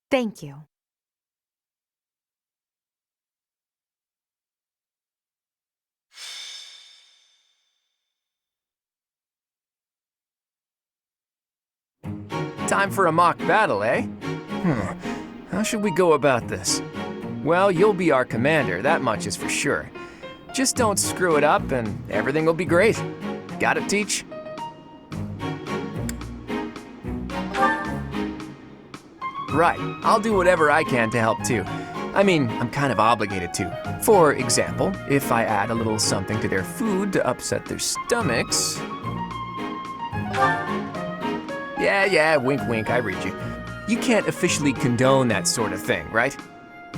Thank you. Time for a mock battle, eh? How should we go about this? Well, you'll be our commander, that much is for sure. Just don't screw it up and everything will be great. Got it, Teach? Right, I'll do whatever I can to help too. I mean, I'm kind of obligated to. For example, if I add a little something to their food to upset their stomachs... Yeah, wink wink, I read you. You can't officially condone that sort of thing, right?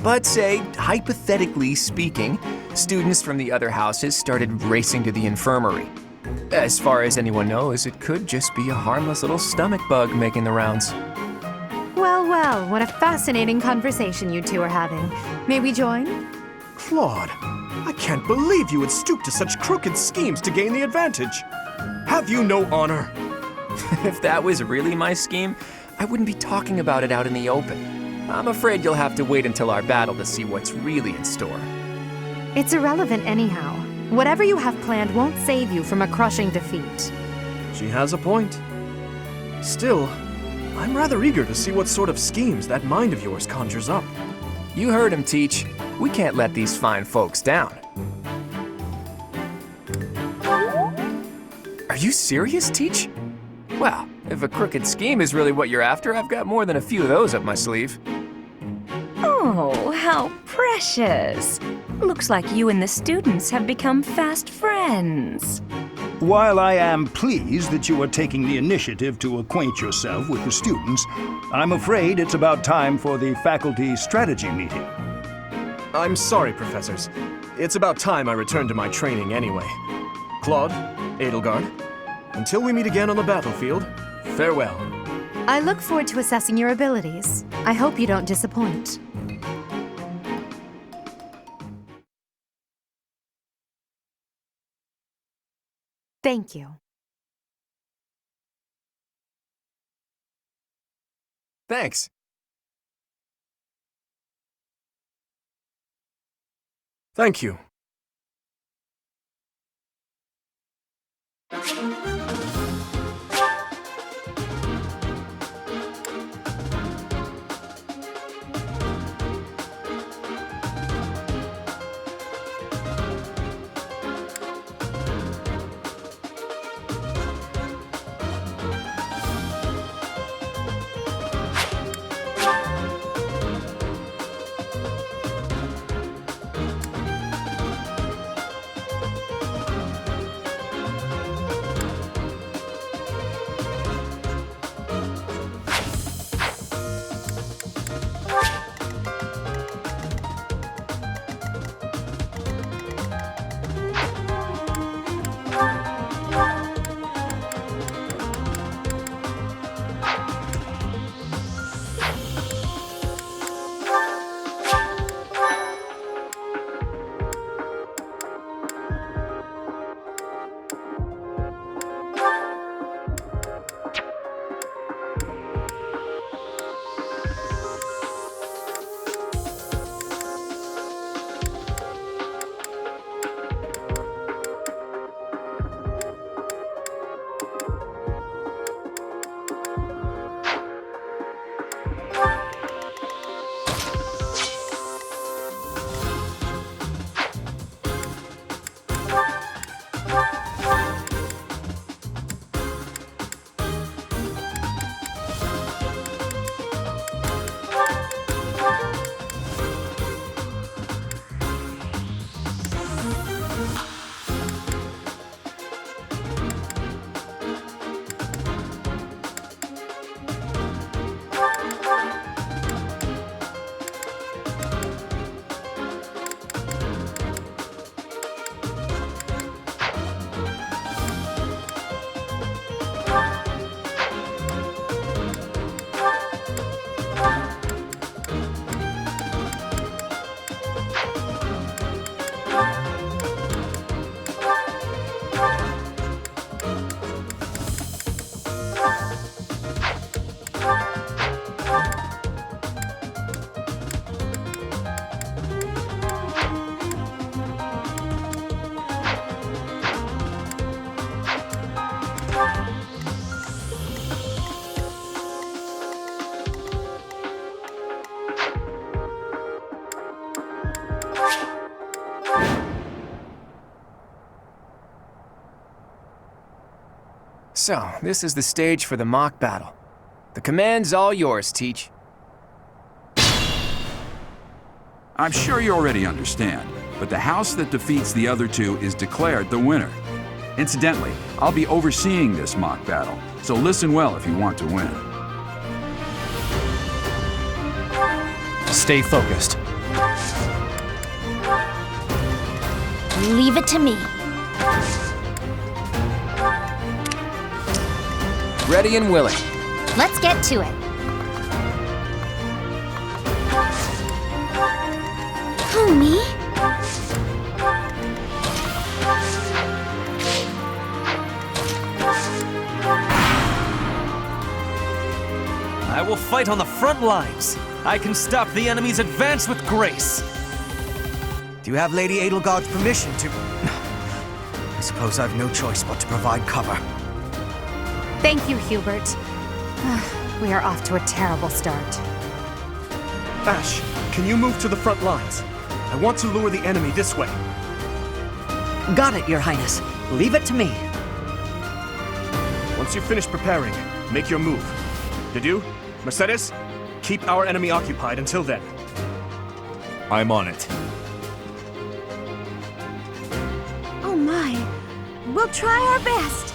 But say, hypothetically speaking, students from the other houses started racing to the infirmary. As far as anyone knows, it could just be a harmless little stomach bug making the rounds. Well, what a fascinating conversation you two are having. May we join? Claude, I can't believe you would stoop to such crooked schemes to gain the advantage. Have you no honor? If that was really my scheme, I wouldn't be talking about it out in the open. I'm afraid you'll have to wait until our battle to see what's really in store. It's irrelevant anyhow. Whatever you have planned won't save you from a crushing defeat. She has a point. Still, I'm rather eager to see what sort of schemes that mind of yours conjures up. You heard him, Teach. We can't let these fine folks down. Are you serious, Teach? Well, if a crooked scheme is really what you're after, I've got more than a few of those up my sleeve. Oh, how precious. Looks like you and the students have become fast friends. While I am pleased that you are taking the initiative to acquaint yourself with the students, I'm afraid it's about time for the faculty strategy meeting. I'm sorry, professors. It's about time I returned to my training anyway. Claude, Edelgard, until we meet again on the battlefield, farewell. I look forward to assessing your abilities. I hope you don't disappoint. Thank you. Thanks. Thank you. So, this is the stage for the mock battle. The command's all yours, Teach. I'm sure you already understand, but the house that defeats the other two is declared the winner. Incidentally, I'll be overseeing this mock battle, so listen well if you want to win. Stay focused. Leave it to me. Ready and willing. Let's get to it. Who, me? I will fight on the front lines. I can stop the enemy's advance with grace. Do you have Lady Edelgard's permission to... I suppose I've no choice but to provide cover. Thank you, Hubert. We are off to a terrible start. Ash, can you move to the front lines? I want to lure the enemy this way. Got it, Your Highness. Leave it to me. Once you finish preparing, make your move. Did you? Mercedes? Keep our enemy occupied until then. I'm on it. Oh my. We'll try our best.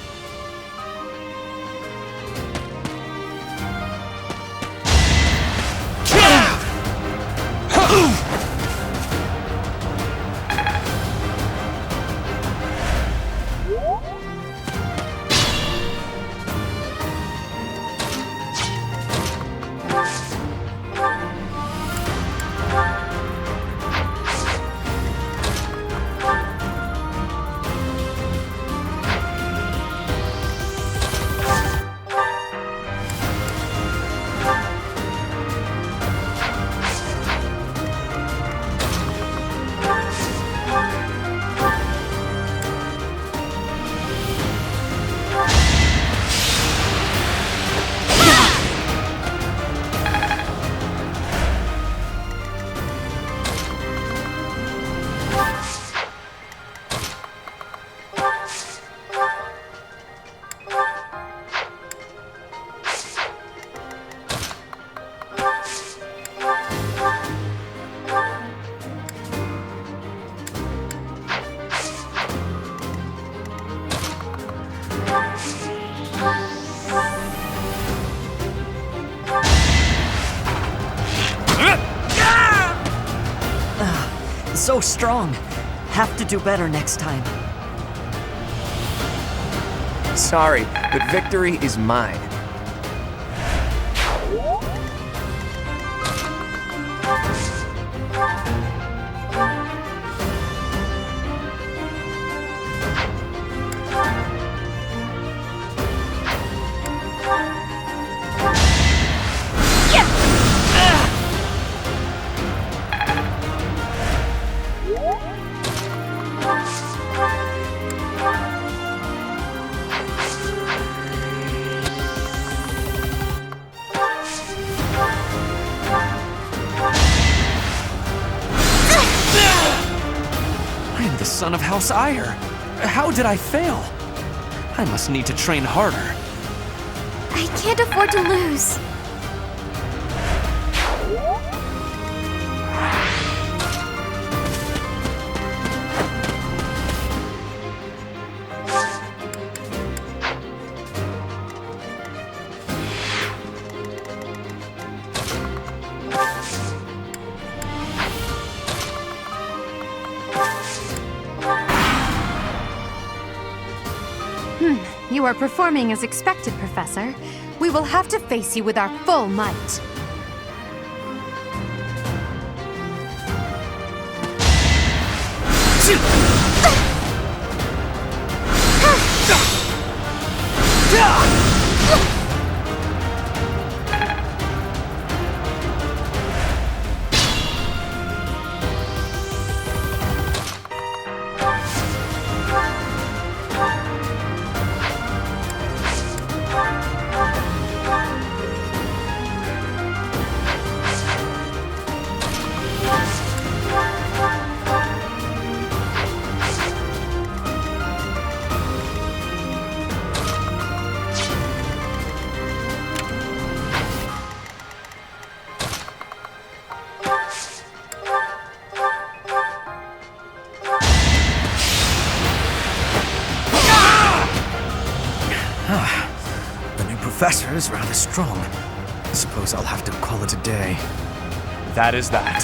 So strong. Have to do better next time. Sorry, but victory is mine. Son of House Ire. How did I fail? I must need to train harder. I can't afford to lose. You are performing as expected, Professor. We will have to face you with our full might. professor is rather strong. Suppose I'll have to call it a day. That is that.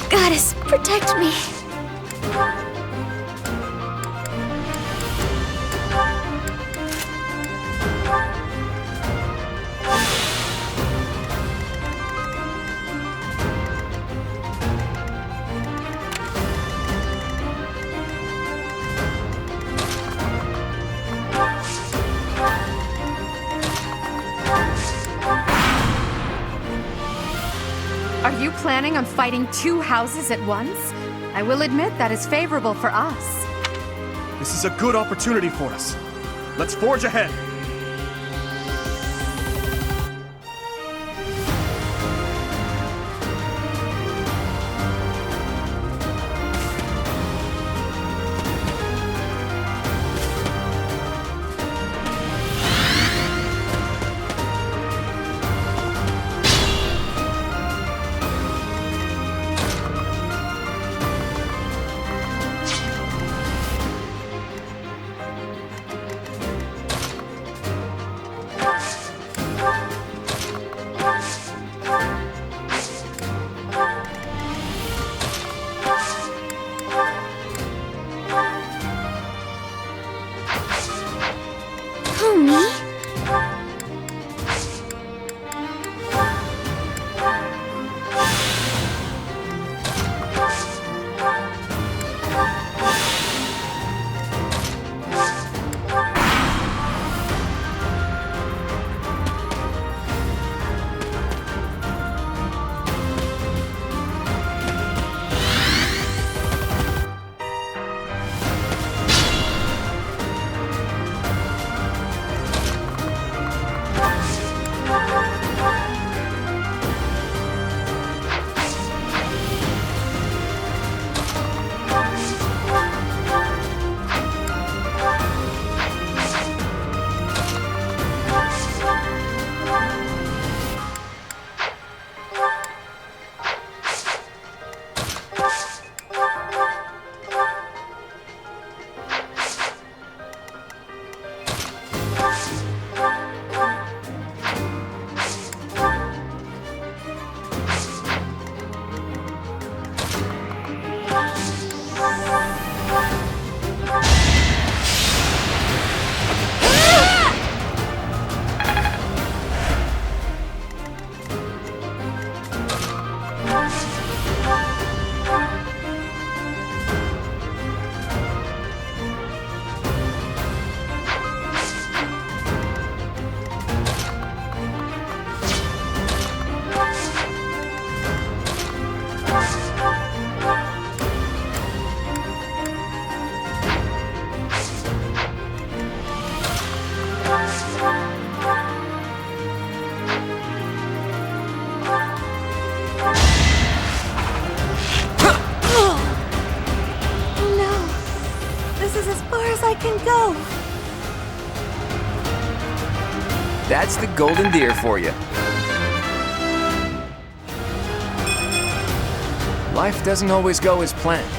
Goddess, protect me. Are you planning on fighting two houses at once? I will admit that is favorable for us. This is a good opportunity for us. Let's forge ahead. Who, me? I can go. That's the golden deer for you. Life doesn't always go as planned.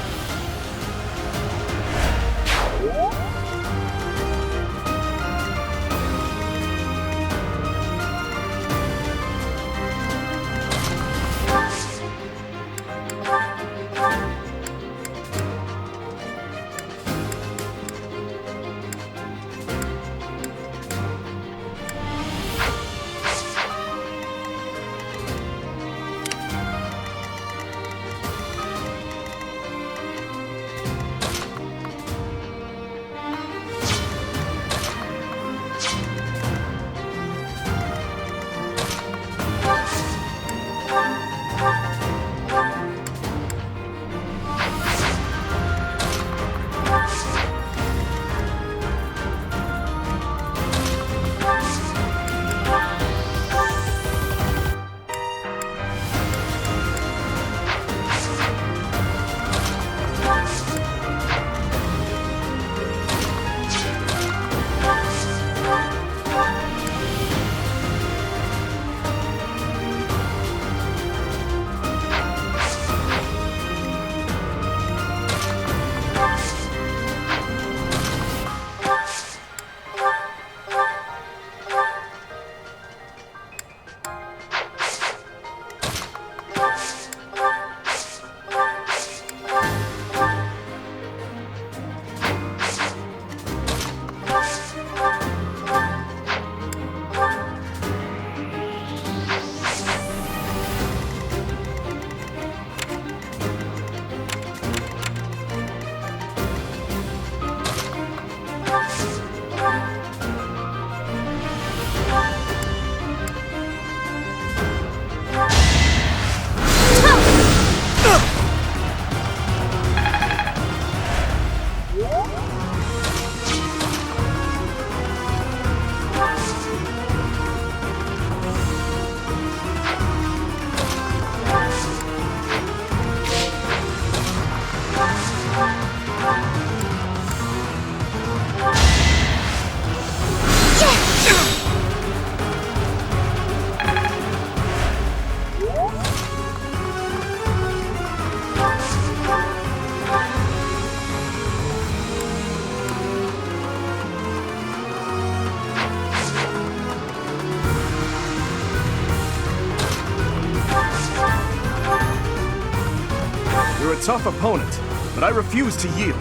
a tough opponent, but I refuse to yield.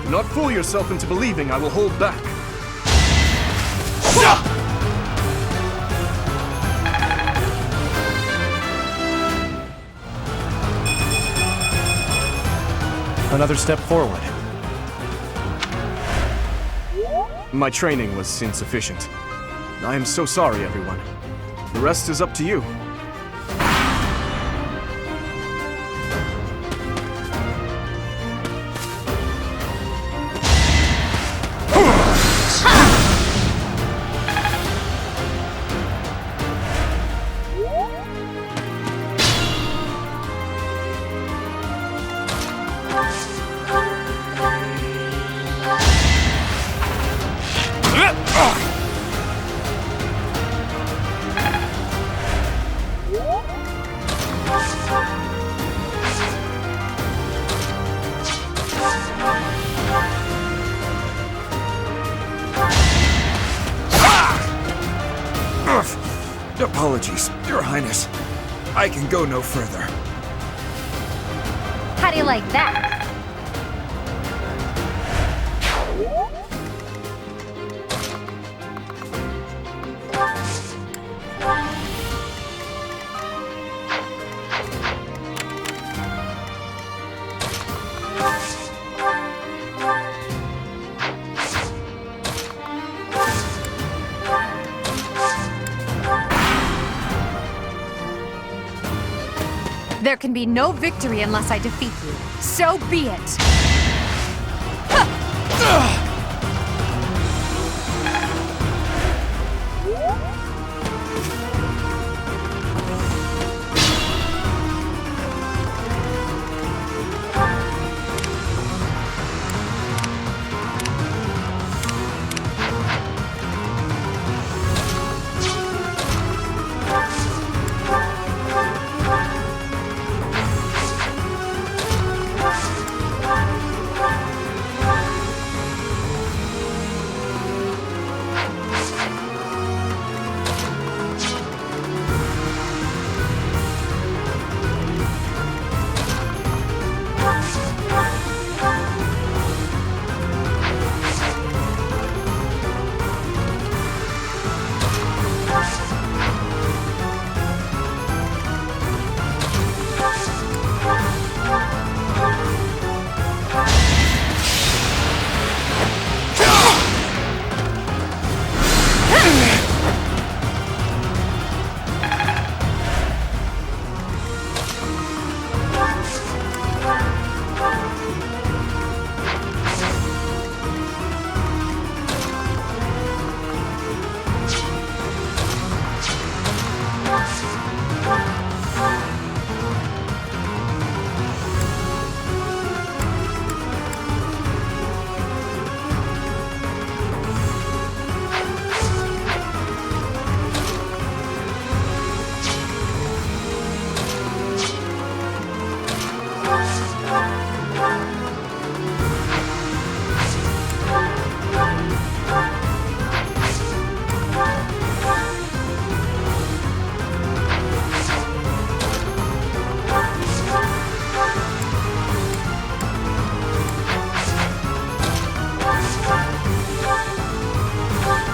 Do not fool yourself into believing I will hold back. Another step forward. My training was insufficient. I am so sorry, everyone. The rest is up to you. Apologies, Your Highness. I can go no further. How do you like that? There can be no victory unless I defeat you. So be it!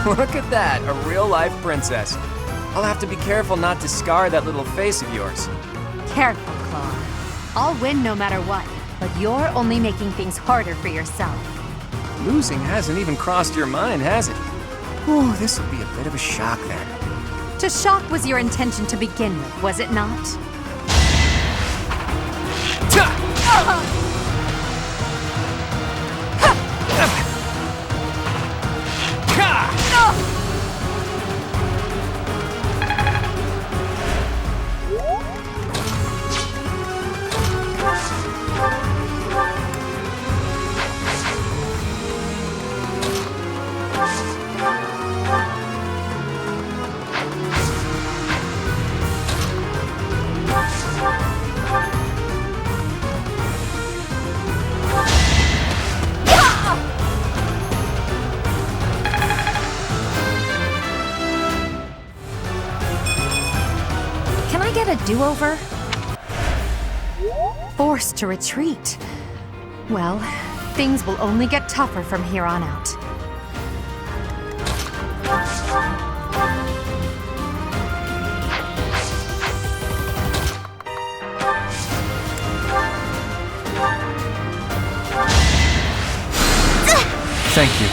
Look at that, a real-life princess. I'll have to be careful not to scar that little face of yours. Careful, Claude. I'll win no matter what, but you're only making things harder for yourself. Losing hasn't even crossed your mind, has it? Ooh, this will be a bit of a shock then. To shock was your intention to begin with, was it not? Can I get a do-over? forced to retreat. Well, things will only get tougher from here on out. Thank you.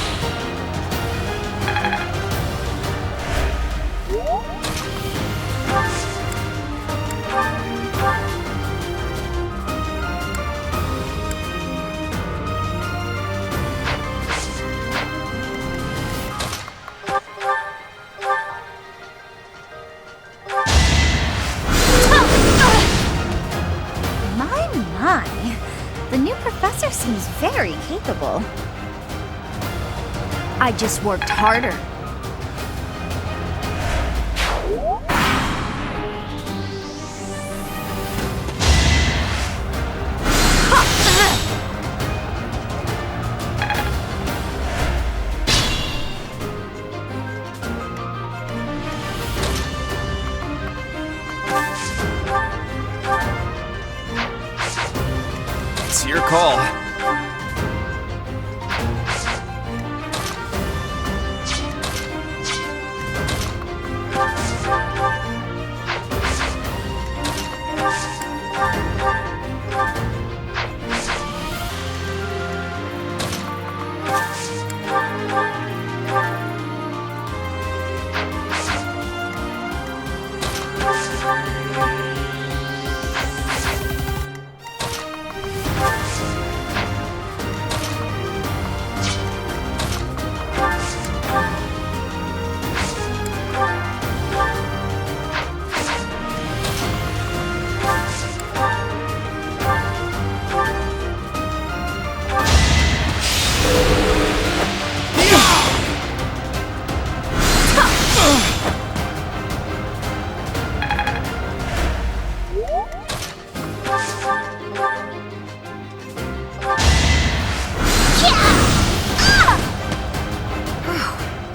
My. The new professor seems very capable. I just worked harder. It's your call.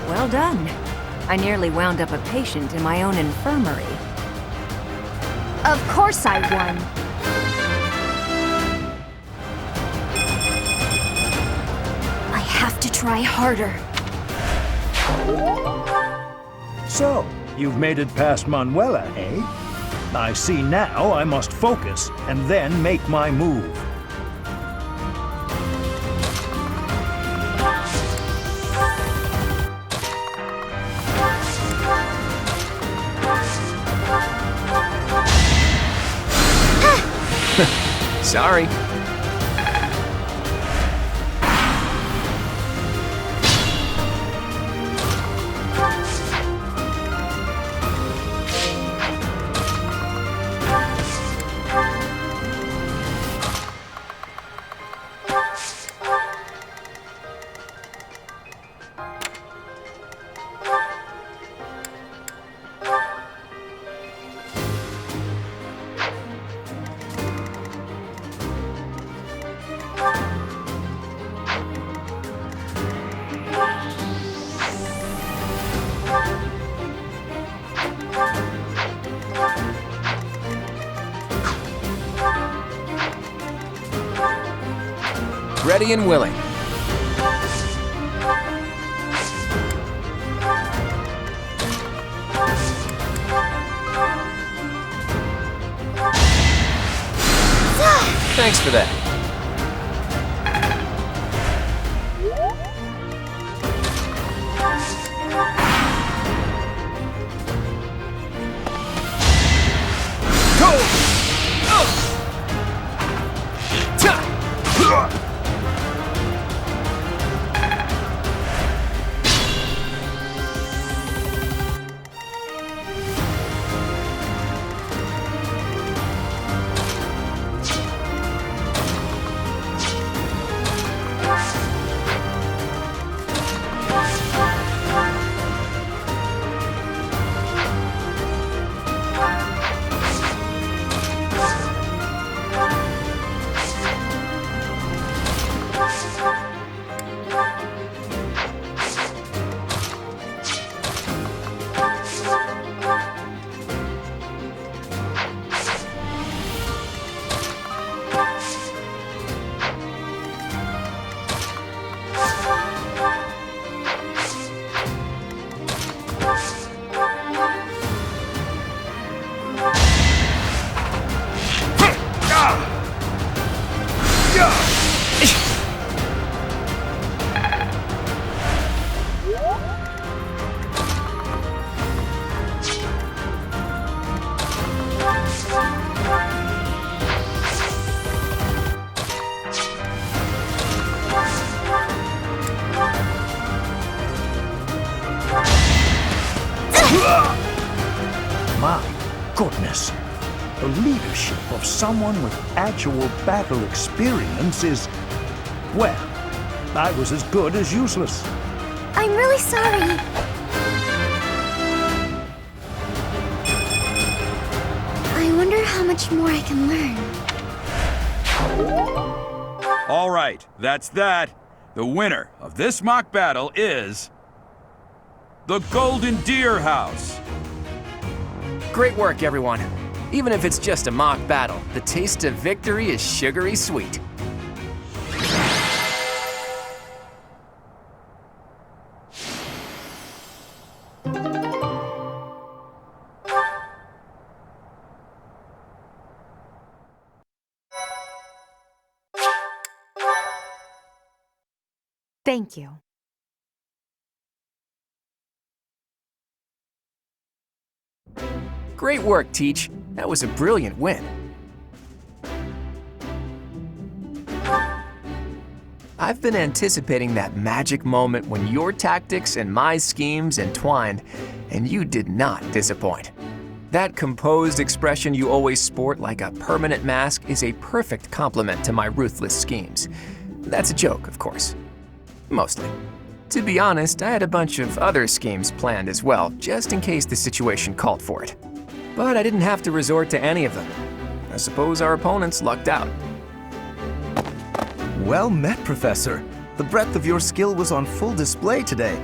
Well done. I nearly wound up a patient in my own infirmary. Of course I won. I have to try harder. So, you've made it past Manuela, eh? I see now I must focus and then make my move. Sorry. Ready and willing. Thanks for that. My goodness. The leadership of someone with actual battle experience is, well, I was as good as useless. I'm really sorry. I wonder how much more I can learn. All right, that's that. The winner of this mock battle is the Golden Deer House. Great work, everyone. Even if it's just a mock battle, the taste of victory is sugary sweet. Thank you. Great work, Teach. That was a brilliant win. I've been anticipating that magic moment when your tactics and my schemes entwined, and you did not disappoint. That composed expression you always sport like a permanent mask is a perfect complement to my ruthless schemes. That's a joke, of course. Mostly. To be honest, I had a bunch of other schemes planned as well, just in case the situation called for it. But I didn't have to resort to any of them. I suppose our opponents lucked out. Well met, Professor. The breadth of your skill was on full display today.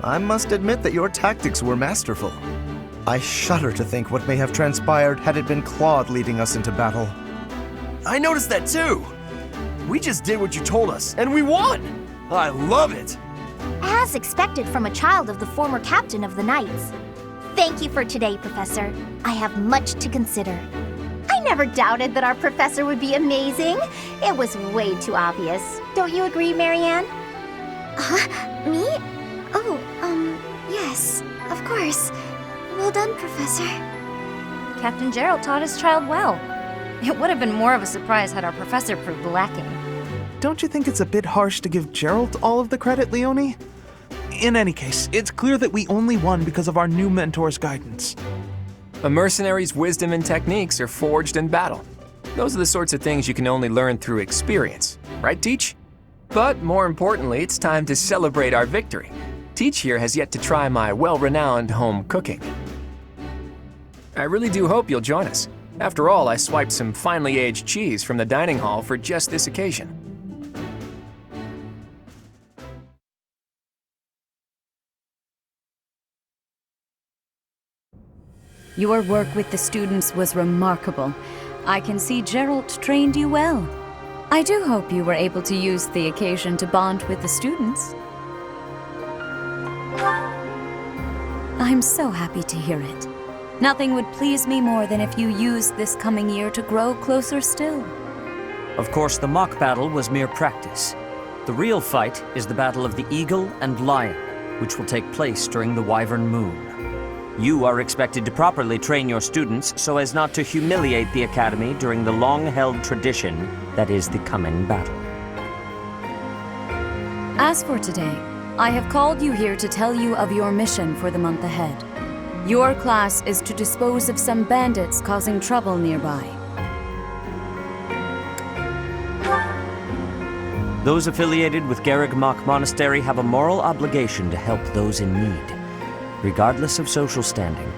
I must admit that your tactics were masterful. I shudder to think what may have transpired had it been Claude leading us into battle. I noticed that too! We just did what you told us, and we won! I love it! As expected from a child of the former captain of the Knights. Thank you for today, Professor. I have much to consider. I never doubted that our professor would be amazing. It was way too obvious. Don't you agree, Marianne? Me? Oh, yes, of course. Well done, Professor. Captain Gerald taught his child well. It would have been more of a surprise had our professor proved lacking. Don't you think it's a bit harsh to give Gerald all of the credit, Leonie? In any case, it's clear that we only won because of our new mentor's guidance. A mercenary's wisdom and techniques are forged in battle. Those are the sorts of things you can only learn through experience, right, Teach? But more importantly, it's time to celebrate our victory. Teach here has yet to try my well-renowned home cooking. I really do hope you'll join us. After all, I swiped some finely aged cheese from the dining hall for just this occasion. Your work with the students was remarkable. I can see Gerald trained you well. I do hope you were able to use the occasion to bond with the students. I'm so happy to hear it. Nothing would please me more than if you used this coming year to grow closer still. Of course, the mock battle was mere practice. The real fight is the battle of the Eagle and Lion, which will take place during the Wyvern Moon. You are expected to properly train your students so as not to humiliate the Academy during the long-held tradition that is the coming battle. As for today, I have called you here to tell you of your mission for the month ahead. Your class is to dispose of some bandits causing trouble nearby. Those affiliated with Garrigmach Monastery have a moral obligation to help those in need, regardless of social standing.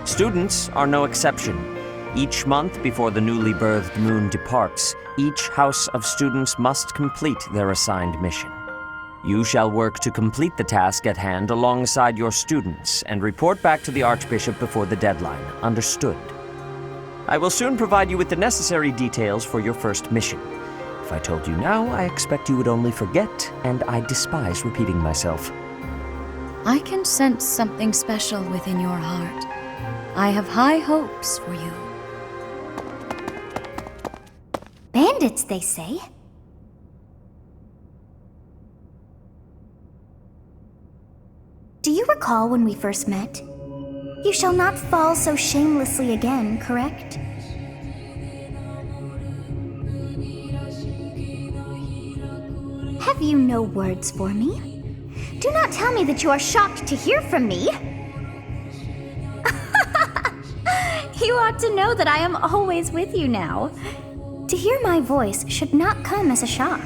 Students are no exception. Each month before the newly birthed moon departs, each house of students must complete their assigned mission. You shall work to complete the task at hand alongside your students and report back to the Archbishop before the deadline. Understood? I will soon provide you with the necessary details for your first mission. If I told you now, I expect you would only forget, and I despise repeating myself. I can sense something special within your heart. I have high hopes for you. Bandits, they say. Do you recall when we first met? You shall not fall so shamelessly again, correct? Have you no words for me? Do not tell me that you are shocked to hear from me. You ought to know that I am always with you now. To hear my voice should not come as a shock.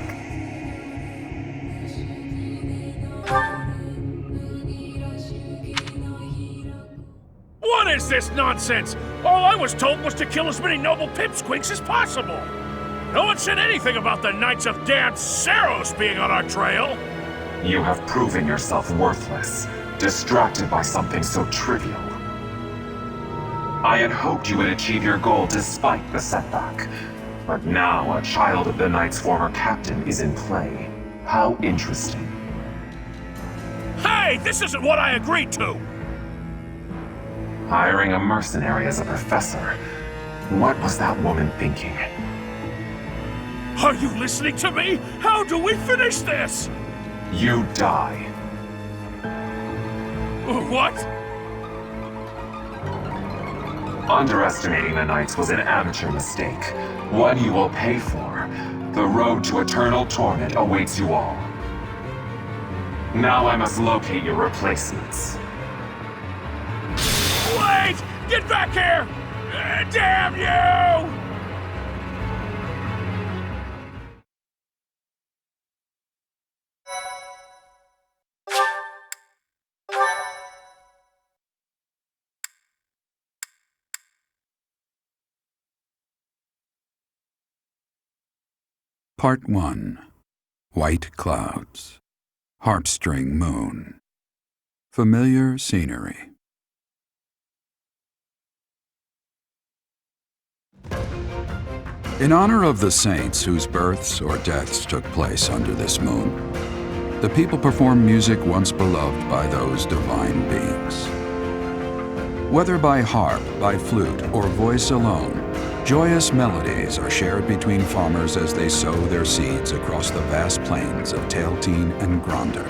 What is this nonsense? All I was told was to kill as many noble pipsqueaks as possible. No one said anything about the Knights of Dan Saros being on our trail. You have proven yourself worthless, distracted by something so trivial. I had hoped you would achieve your goal despite the setback. But now a child of the Knight's former captain is in play. How interesting. Hey, this isn't what I agreed to! Hiring a mercenary as a professor. What was that woman thinking? Are you listening to me? How do we finish this? You die. What? Underestimating the Knights was an amateur mistake. One you will pay for. The road to eternal torment awaits you all. Now I must locate your replacements. Wait! Get back here! Damn you! Part 1. White Clouds. Harpstring Moon. Familiar scenery. In honor of the saints whose births or deaths took place under this moon, the people perform music once beloved by those divine beings. Whether by harp, by flute, or voice alone, joyous melodies are shared between farmers as they sow their seeds across the vast plains of Tailteen and Gronder.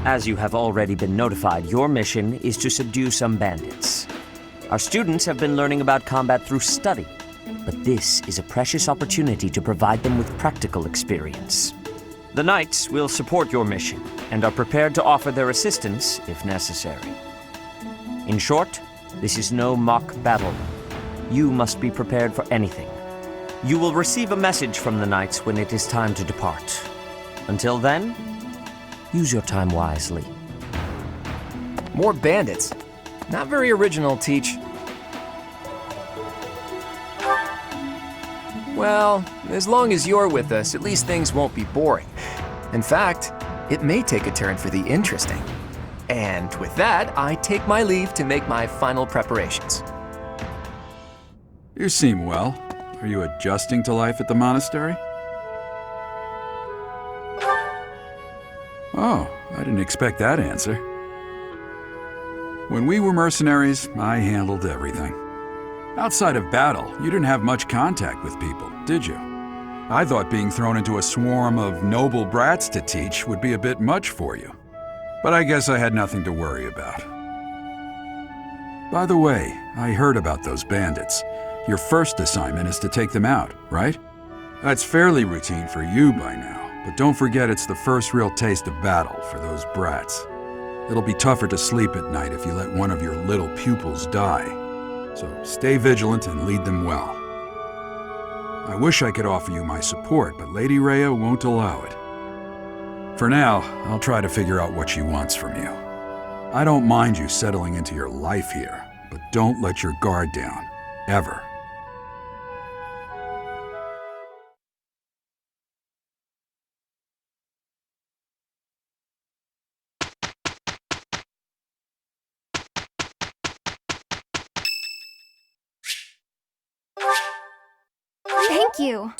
As you have already been notified, your mission is to subdue some bandits. Our students have been learning about combat through study, but this is a precious opportunity to provide them with practical experience. The Knights will support your mission and are prepared to offer their assistance if necessary. In short, this is no mock battle. You must be prepared for anything. You will receive a message from the Knights when it is time to depart. Until then, use your time wisely. More bandits. Not very original, Teach. Well, as long as you're with us, at least things won't be boring. In fact, it may take a turn for the interesting. And with that, I take my leave to make my final preparations. You seem well. Are you adjusting to life at the monastery? Oh, I didn't expect that answer. When we were mercenaries, I handled everything. Outside of battle, you didn't have much contact with people, did you? I thought being thrown into a swarm of noble brats to teach would be a bit much for you. But I guess I had nothing to worry about. By the way, I heard about those bandits. Your first assignment is to take them out, right? That's fairly routine for you by now. But don't forget it's the first real taste of battle for those brats. It'll be tougher to sleep at night if you let one of your little pupils die. So stay vigilant and lead them well. I wish I could offer you my support, but Lady Rhea won't allow it. For now, I'll try to figure out what she wants from you. I don't mind you settling into your life here, but don't let your guard down, ever. Thank you.